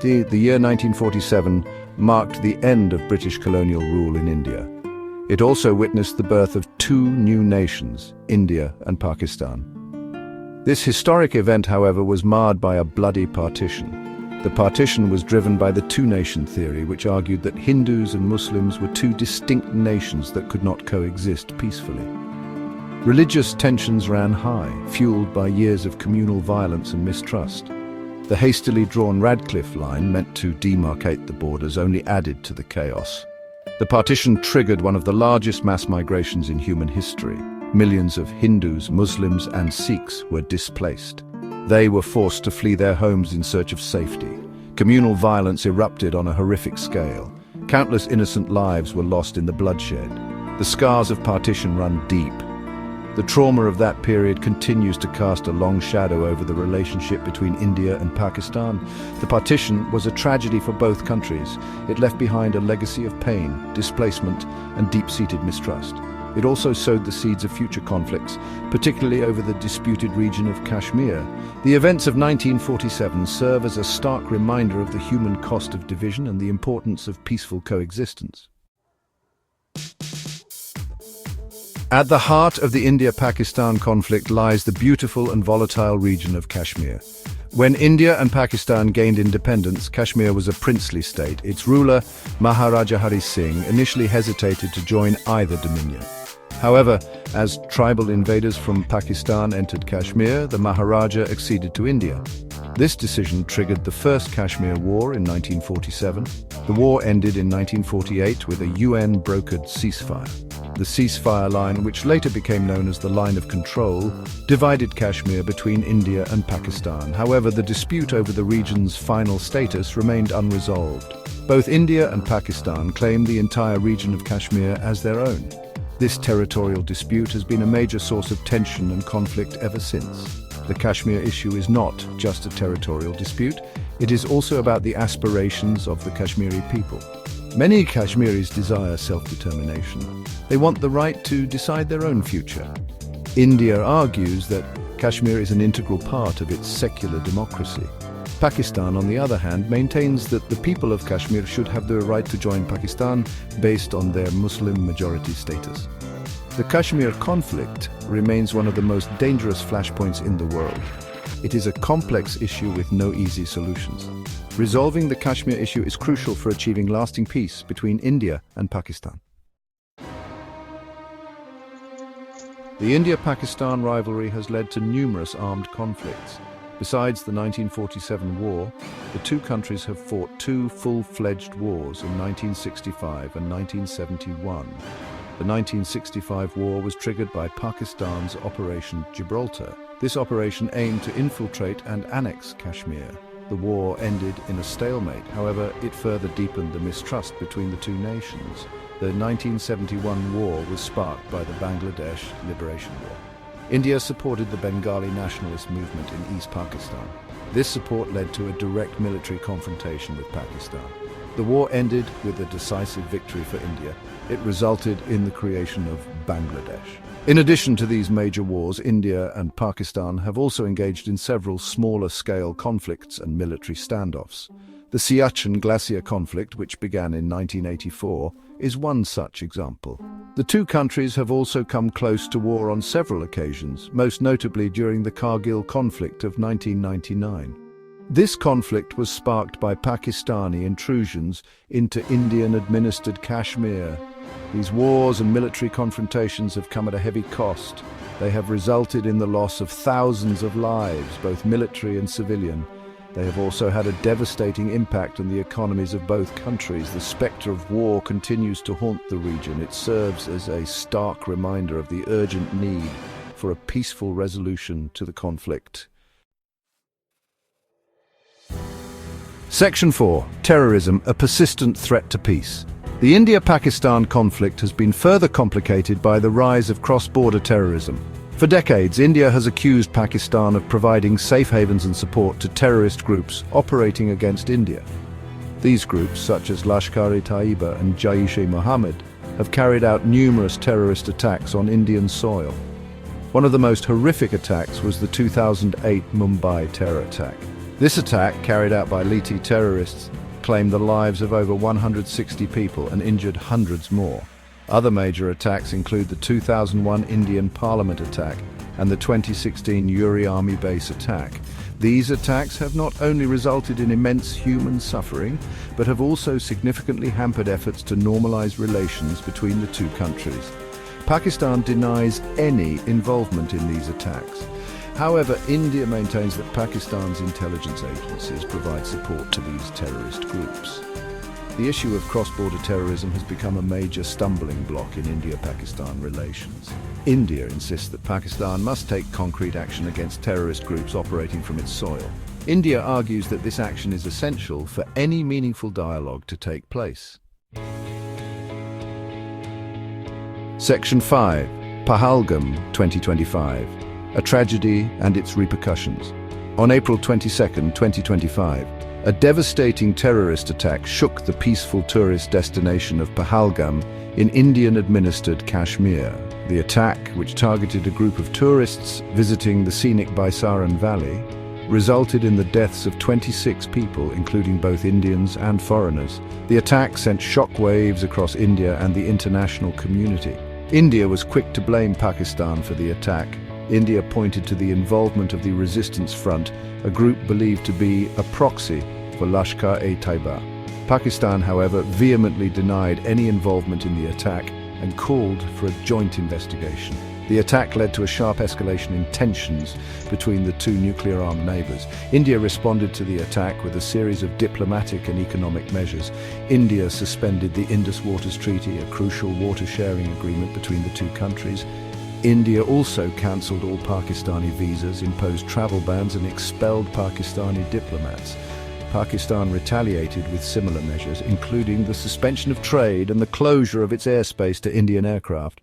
The year 1947 marked the end of British colonial rule in India. It also witnessed the birth of two new nations, India and Pakistan. This historic event, however, was marred by a bloody partition. The partition was driven by the two-nation theory, which argued that Hindus and Muslims were two distinct nations that could not coexist peacefully. Religious tensions ran high, fueled by years of communal violence and mistrust. The hastily drawn Radcliffe Line, meant to demarcate the borders, only added to the chaos. The partition triggered one of the largest mass migrations in human history. Millions of Hindus, Muslims, and Sikhs were displaced. They were forced to flee their homes in search of safety. Communal violence erupted on a horrific scale. Countless innocent lives were lost in the bloodshed. The scars of partition run deep. The trauma of that period continues to cast a long shadow over the relationship between India and Pakistan. The partition was a tragedy for both countries. It left behind a legacy of pain, displacement, and deep-seated mistrust. It also sowed the seeds of future conflicts, particularly over the disputed region of Kashmir. The events of 1947 serve as a stark reminder of the human cost of division and the importance of peaceful coexistence. At the heart of the India-Pakistan conflict lies the beautiful and volatile region of Kashmir. When India and Pakistan gained independence, Kashmir was a princely state. Its ruler, Maharaja Hari Singh, initially hesitated to join either dominion. However, as tribal invaders from Pakistan entered Kashmir, the Maharaja acceded to India. This decision triggered the First Kashmir War in 1947. The war ended in 1948 with a UN-brokered ceasefire. The ceasefire line, which later became known as the Line of Control, divided Kashmir between India and Pakistan. However, the dispute over the region's final status remained unresolved. Both India and Pakistan claim the entire region of Kashmir as their own. This territorial dispute has been a major source of tension and conflict ever since. The Kashmir issue is not just a territorial dispute, it is also about the aspirations of the Kashmiri people. Many Kashmiris desire self-determination. They want the right to decide their own future. India argues that Kashmir is an integral part of its secular democracy. Pakistan, on the other hand, maintains that the people of Kashmir should have the right to join Pakistan based on their Muslim majority status. The Kashmir conflict remains one of the most dangerous flashpoints in the world. It is a complex issue with no easy solutions. Resolving the Kashmir issue is crucial for achieving lasting peace between India and Pakistan. The India-Pakistan rivalry has led to numerous armed conflicts. Besides the 1947 war, the two countries have fought two full-fledged wars in 1965 and 1971. The 1965 war was triggered by Pakistan's Operation Gibraltar. This operation aimed to infiltrate and annex Kashmir. The war ended in a stalemate. However, it further deepened the mistrust between the two nations. The 1971 war was sparked by the Bangladesh Liberation War. India supported the Bengali nationalist movement in East Pakistan. This support led to a direct military confrontation with Pakistan. The war ended with a decisive victory for India. It resulted in the creation of Bangladesh. In addition to these major wars, India and Pakistan have also engaged in several smaller-scale conflicts and military standoffs. The Siachen Glacier conflict, which began in 1984, is one such example. The two countries have also come close to war on several occasions, most notably during the Kargil conflict of 1999. This conflict was sparked by Pakistani intrusions into Indian-administered Kashmir. These wars and military confrontations have come at a heavy cost. They have resulted in the loss of thousands of lives, both military and civilian. They have also had a devastating impact on the economies of both countries. The spectre of war continues to haunt the region. It serves as a stark reminder of the urgent need for a peaceful resolution to the conflict. Section 4. Terrorism, a persistent threat to peace. The India-Pakistan conflict has been further complicated by the rise of cross-border terrorism. For decades, India has accused Pakistan of providing safe havens and support to terrorist groups operating against India. These groups, such as Lashkar-e-Taiba and Jaish-e-Mohammed, have carried out numerous terrorist attacks on Indian soil. One of the most horrific attacks was the 2008 Mumbai terror attack. This attack, carried out by Liti terrorists, claimed the lives of over 160 people and injured hundreds more. Other major attacks include the 2001 Indian Parliament attack and the 2016 Uri Army Base attack. These attacks have not only resulted in immense human suffering, but have also significantly hampered efforts to normalize relations between the two countries. Pakistan denies any involvement in these attacks. However, India maintains that Pakistan's intelligence agencies provide support to these terrorist groups. The issue of cross-border terrorism has become a major stumbling block in India-Pakistan relations. India insists that Pakistan must take concrete action against terrorist groups operating from its soil. India argues that this action is essential for any meaningful dialogue to take place. Section 5. Pahalgam 2025. A tragedy and its repercussions. On April 22, 2025, a devastating terrorist attack shook the peaceful tourist destination of Pahalgam in Indian-administered Kashmir. The attack, which targeted a group of tourists visiting the scenic Baisaran Valley, resulted in the deaths of 26 people, including both Indians and foreigners. The attack sent shockwaves across India and the international community. India was quick to blame Pakistan for the attack. India pointed to the involvement of the Resistance Front, a group believed to be a proxy for Lashkar-e-Taiba. Pakistan, however, vehemently denied any involvement in the attack and called for a joint investigation. The attack led to a sharp escalation in tensions between the two nuclear-armed neighbors. India responded to the attack with a series of diplomatic and economic measures. India suspended the Indus Waters Treaty, a crucial water-sharing agreement between the two countries. India also cancelled all Pakistani visas, imposed travel bans, and expelled Pakistani diplomats. Pakistan retaliated with similar measures, including the suspension of trade and the closure of its airspace to Indian aircraft.